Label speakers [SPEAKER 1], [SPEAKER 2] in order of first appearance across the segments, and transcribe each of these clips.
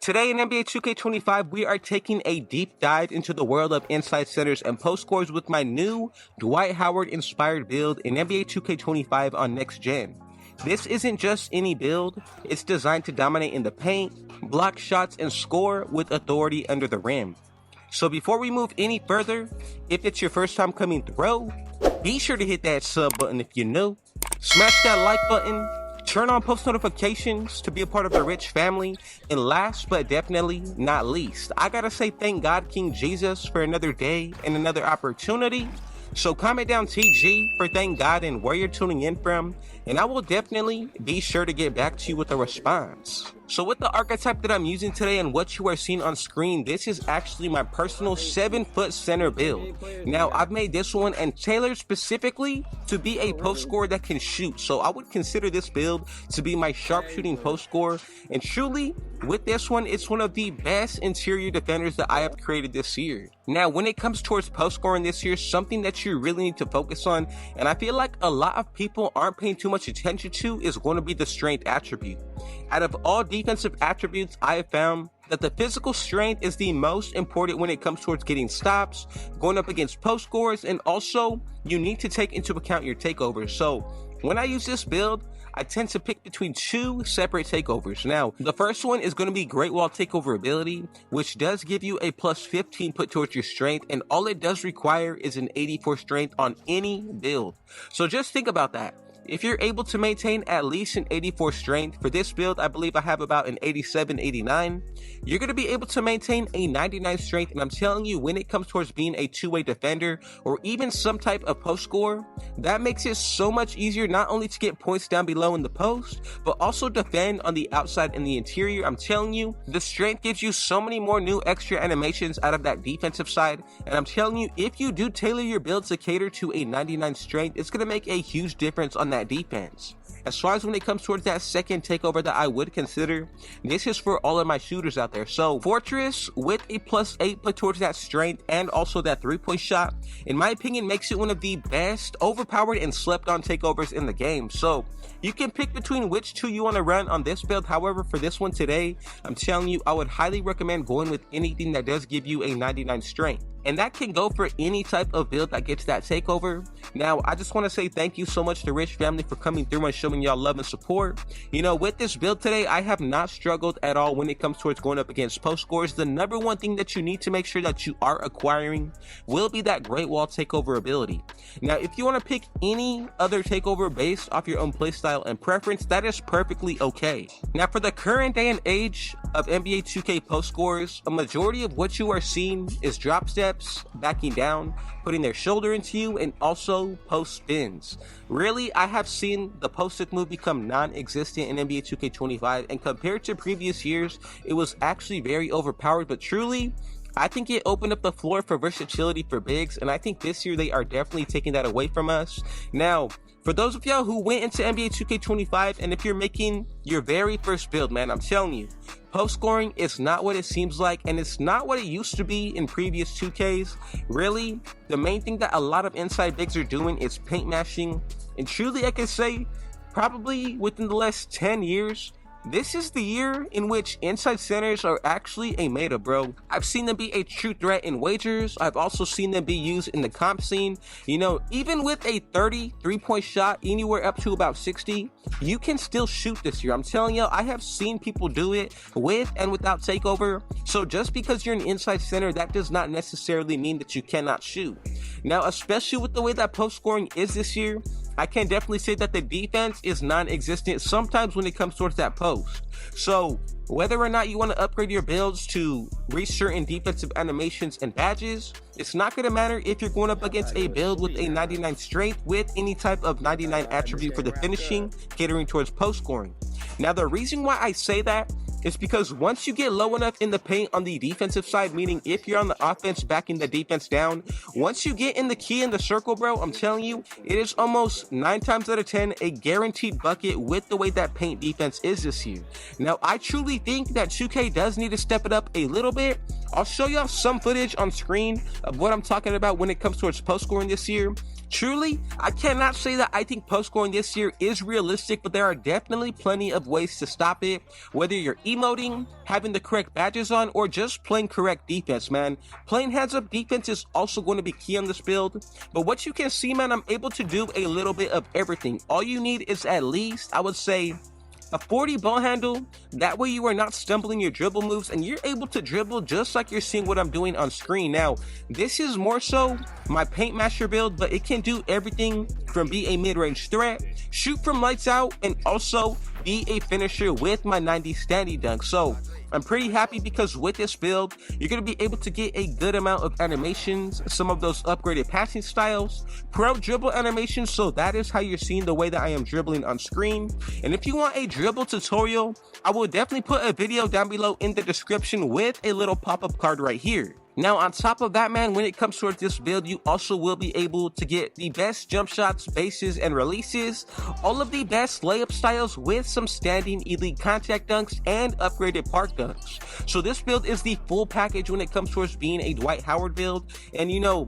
[SPEAKER 1] Today in NBA 2K25, we are taking a deep dive into the world of inside centers and post scores with my new Dwight Howard inspired build in NBA 2K25 on next gen. This isn't just any build, it's designed to dominate in the paint, block shots, and score with authority under the rim. So before we move any further, if it's your first time coming through, be sure to hit that sub button if you're new, smash that like button, turn on post notifications to be a part of the rich family, and last but definitely not least, I gotta say thank God King Jesus for another day and another opportunity. So comment down TG for thank God and where you're tuning in from, and I will definitely be sure to get back to you with a response. So with the archetype that I'm using today and what you are seeing on screen, this is actually my personal 7-foot center build. Now I've made this one and tailored specifically to be a post scorer that can shoot. So I would consider this build to be my sharpshooting post scorer. And truly with this one, it's one of the best interior defenders that I have created this year. Now when it comes towards post scoring this year, something that you really need to focus on, and I feel like a lot of people aren't paying too much attention to, is going to be the strength attribute. Out of all defensive attributes, I have found that the physical strength is the most important when it comes towards getting stops, going up against post scores, and also you need to take into account your takeovers. So when I use this build, I tend to pick between two separate takeovers. Now, the first one is going to be Great Wall Takeover ability, which does give you a plus 15 put towards your strength, and all it does require is an 84 strength on any build. So just think about that. If you're able to maintain at least an 84 strength, for this build I believe I have about an 87, 89, you're going to be able to maintain a 99 strength, and I'm telling you, when it comes towards being a two-way defender or even some type of post scorer, that makes it so much easier not only to get points down below in the post, but also defend on the outside and the interior. I'm telling you, the strength gives you so many more new extra animations out of that defensive side, and I'm telling you, if you do tailor your builds to cater to a 99 strength, it's going to make a huge difference on that defense. As far as when it comes towards that second takeover that I would consider, this is for all of my shooters out there. So Fortress with a plus 8 put towards that strength and also that 3-point shot, in my opinion, makes it one of the best overpowered and slept on takeovers in the game. So you can pick between which two you want to run on this build. However, for this one today, I'm telling you, I would highly recommend going with anything that does give you a 99 strength. And that can go for any type of build that gets that takeover. Now, I just want to say thank you so much to Rich Family for coming through and showing y'all love and support. You know, with this build today, I have not struggled at all when it comes towards going up against post scores. The number one thing that you need to make sure that you are acquiring will be that Great Wall Takeover ability. Now, if you want to pick any other takeover based off your own playstyle and preference, that is perfectly okay. Now, for the current day and age of NBA 2K post scores, a majority of what you are seeing is drop steps, backing down, putting their shoulder into you, and also post spins. Really, I have seen the post-up move become non-existent in NBA 2K25, and compared to previous years, it was actually very overpowered, but truly, I think it opened up the floor for versatility for bigs, and I think this year they are definitely taking that away from us. Now, for those of y'all who went into NBA 2K25, and if you're making your very first build, man, I'm telling you, post scoring is not what it seems like, and it's not what it used to be in previous 2Ks. Really, the main thing that a lot of inside bigs are doing is paint mashing, and truly I can say, probably within the last 10 years, this is the year in which inside centers are actually a meta, bro. I've seen them be a true threat in wagers. I've also seen them be used in the comp scene. You know, even with a 33-point shot, anywhere up to about 60, you can still shoot this year. I'm telling you, I have seen people do it with and without takeover. So just because you're an inside center, that does not necessarily mean that you cannot shoot. Now, especially with the way that post scoring is this year, I can definitely say that the defense is non-existent sometimes when it comes towards that post. So whether or not you want to upgrade your builds to reach certain defensive animations and badges, it's not going to matter if you're going up against a build with a 99 strength with any type of 99 attribute for the finishing, catering towards post scoring. Now, the reason why I say that is because once you get low enough in the paint on the defensive side, meaning if you're on the offense backing the defense down, once you get in the key in the circle, bro, I'm telling you, it is almost 9 times out of 10 a guaranteed bucket with the way that paint defense is this year. Now, I truly think that 2K does need to step it up a little bit. I'll show y'all some footage on screen of what I'm talking about when it comes towards post scoring this year. Truly, I cannot say that I think post scoring this year is realistic, but there are definitely plenty of ways to stop it, whether you're emoting, having the correct badges on, or just playing correct defense, man. Playing heads up defense is also going to be key on this build, but what you can see, man, I'm able to do a little bit of everything. All you need is at least, I would say, a 40 ball handle. That way you are not stumbling your dribble moves and you're able to dribble just like you're seeing what I'm doing on screen. Now, this is more so my paint master build, but it can do everything from be a mid-range threat, shoot from lights out, and also be a finisher with my 90 standing dunk. So I'm pretty happy because with this build, you're going to be able to get a good amount of animations, some of those upgraded passing styles, pro dribble animations, so that is how you're seeing the way that I am dribbling on screen. And if you want a dribble tutorial, I will definitely put a video down below in the description with a little pop-up card right here. Now, on top of that, man, when it comes towards this build, you also will be able to get the best jump shots, bases, and releases, all of the best layup styles with some standing elite contact dunks and upgraded park dunks. So this build is the full package when it comes towards being a Dwight Howard build. And you know,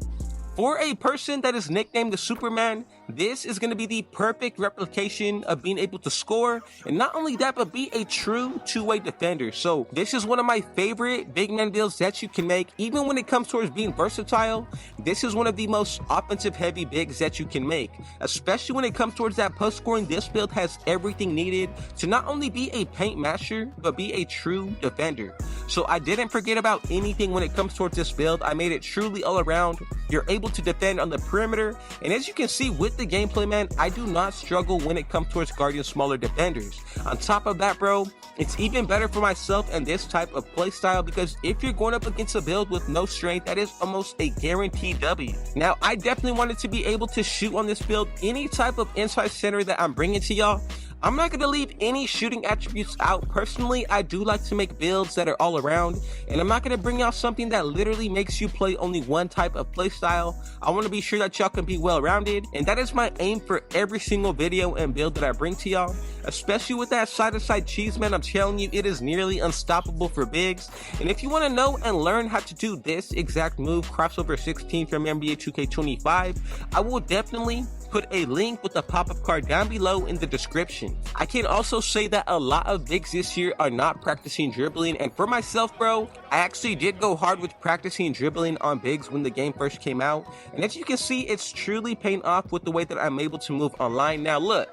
[SPEAKER 1] for a person that is nicknamed the Superman, this is going to be the perfect replication of being able to score, and not only that, but be a true two-way defender. So this is one of my favorite big man builds that you can make. Even when it comes towards being versatile, this is one of the most offensive heavy bigs that you can make. Especially when it comes towards that post scoring, this build has everything needed to not only be a paint master, but be a true defender. So I didn't forget about anything when it comes towards this build. I made it truly all around. You're able to defend on the perimeter, and as you can see with the gameplay, man, I do not struggle when it comes towards guarding smaller defenders. On top of that, bro, it's even better for myself and this type of play style, because if you're going up against a build with no strength, that is almost a guaranteed W. Now, I definitely wanted to be able to shoot on this build any type of inside center that I'm bringing to y'all. I'm not going to leave any shooting attributes out. Personally, I do like to make builds that are all around, and I'm not going to bring out something that literally makes you play only one type of play style. I want to be sure that y'all can be well-rounded, and that is my aim for every single video and build that I bring to y'all. Especially with that side-to-side cheese, man, I'm telling you, it is nearly unstoppable for bigs. And if you want to know and learn how to do this exact move, crossover 16 from NBA 2K25, I will definitely put a link with the pop-up card down below in the description. I can also say that a lot of bigs this year are not practicing dribbling, and for myself, bro, I actually did go hard with practicing dribbling on bigs when the game first came out, and as you can see, it's truly paying off with the way that I'm able to move online. Now look,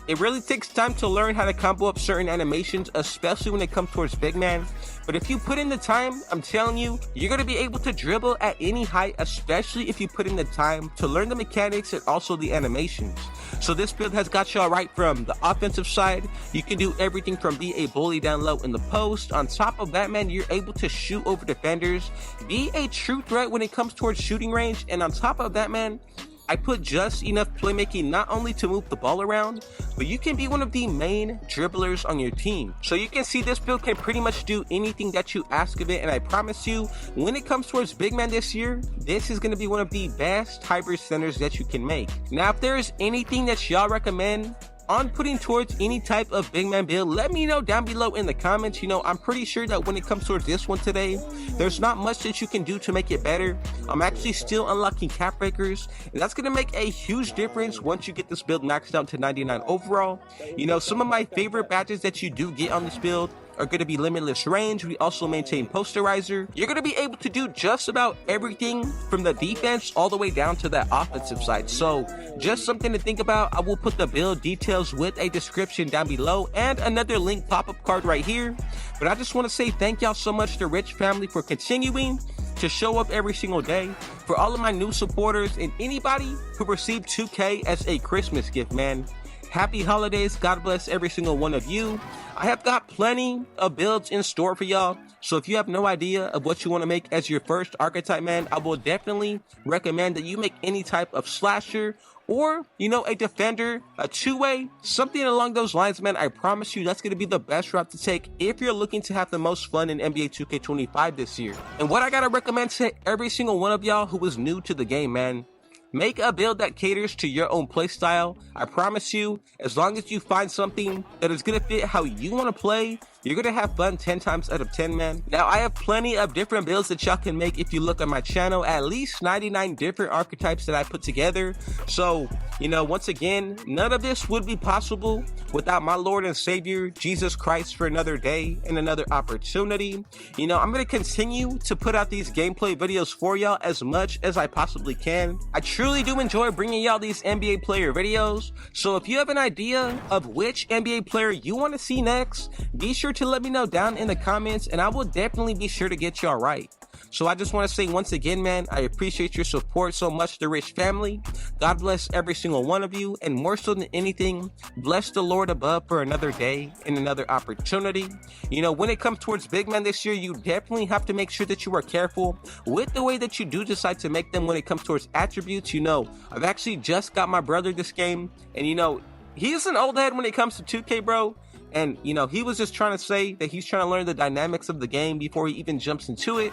[SPEAKER 1] it really takes time to learn how to combo up certain animations, especially when it comes towards big man. But if you put in the time, I'm telling you, you're going to be able to dribble at any height, especially if you put in the time to learn the mechanics and also the animations. So this build has got y'all right from the offensive side. You can do everything from be a bully down low in the post. On top of that, man, you're able to shoot over defenders, be a true threat when it comes towards shooting range. And on top of that, man, I put just enough playmaking not only to move the ball around, but you can be one of the main dribblers on your team. So you can see this build can pretty much do anything that you ask of it, and I promise you, when it comes towards big man this year, this is going to be one of the best hybrid centers that you can make. Now, if there is anything that y'all recommend on putting towards any type of big man build, let me know down below in the comments. You know, I'm pretty sure that when it comes towards this one today, there's not much that you can do to make it better. I'm actually still unlocking cap breakers, and that's going to make a huge difference once you get this build maxed out to 99 overall. You know, some of my favorite badges that you do get on this build are going to be limitless range. We also maintain posterizer. You're going to be able to do just about everything from the defense all the way down to that offensive side. So just something to think about. I will put the build details with a description down below and another link pop-up card right here. But I just want to say thank y'all so much to Rich family for continuing to show up every single day, for all of my new supporters, and anybody who received 2K as a Christmas gift, man. Happy holidays. God bless every single one of you. I have got plenty of builds in store for y'all, so if you have no idea of what you want to make as your first archetype, man, I will definitely recommend that you make any type of slasher or, you know, a defender, a two-way, something along those lines, man. I promise you that's going to be the best route to take if you're looking to have the most fun in NBA 2K25 this year. And what I gotta recommend to every single one of y'all who is new to the game, man, make a build that caters to your own playstyle. I promise you, as long as you find something that is going to fit how you want to play, you're gonna have fun 10 times out of 10, man. Now, I have plenty of different builds that y'all can make if you look at my channel, at least 99 different archetypes that I put together. So, you know, once again, none of this would be possible without my Lord and Savior, Jesus Christ, for another day and another opportunity. You know, I'm gonna continue to put out these gameplay videos for y'all as much as I possibly can. I truly do enjoy bringing y'all these NBA player videos. So if you have an idea of which NBA player you want to see next, be sure to let me know down in the comments, and I will definitely be sure to get y'all right. So I just want to say once again, man, I appreciate your support so much, the Rich family. God bless every single one of you, and more so than anything, bless the Lord above for another day and another opportunity. You know, when it comes towards big men this year, you definitely have to make sure that you are careful with the way that you do decide to make them when it comes towards attributes. You know, I've actually just got my brother this game, and you know, he's an old head when it comes to 2K, bro. And, you know, he was just trying to say that he's trying to learn the dynamics of the game before he even jumps into it.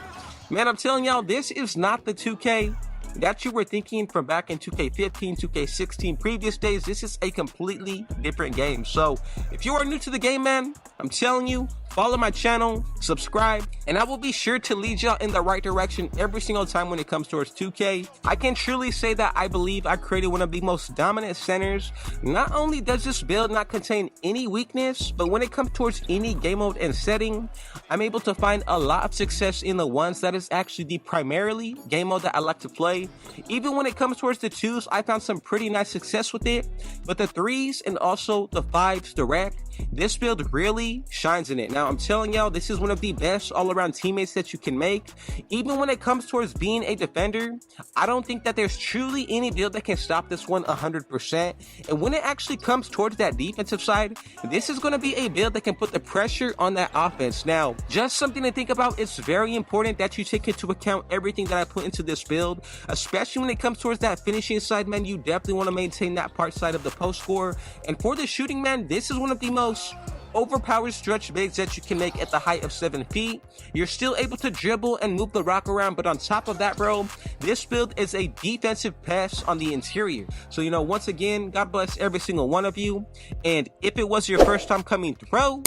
[SPEAKER 1] Man, I'm telling y'all, this is not the 2K that you were thinking from back in 2K15, 2K16, previous days. This is a completely different game. So if you are new to the game, man, I'm telling you, follow my channel, subscribe, and I will be sure to lead y'all in the right direction every single time when it comes towards 2K. I can truly say that I believe I created one of the most dominant centers. Not only does this build not contain any weakness, but when it comes towards any game mode and setting, I'm able to find a lot of success in the ones that is actually the primarily game mode that I like to play. Even when it comes towards the 2s, I found some pretty nice success with it, but the 3s and also the 5s direct, this build really shines in it. Now, I'm telling y'all, this is one of the best all-around teammates that you can make. Even when it comes towards being a defender, I don't think that there's truly any build that can stop this one 100%. And when it actually comes towards that defensive side, this is going to be a build that can put the pressure on that offense. Now, just something to think about, it's very important that you take into account everything that I put into this build, especially when it comes towards that finishing side, man. You definitely want to maintain that part side of the post score. And for the shooting, man, this is one of the most overpowered stretch bigs that you can make at the height of 7 feet. You're still able to dribble and move the rock around, but on top of that, bro, this build is a defensive pass on the interior. So, you know, once again, God bless every single one of you. And if it was your first time coming through,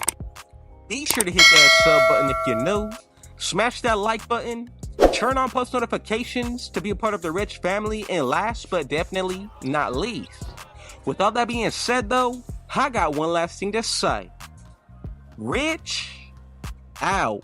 [SPEAKER 1] be sure to hit that sub button if you're new. Smash that like button. Turn on post notifications to be a part of the Rich family. And last but definitely not least, with all that being said, though, I got one last thing to say. Rich out.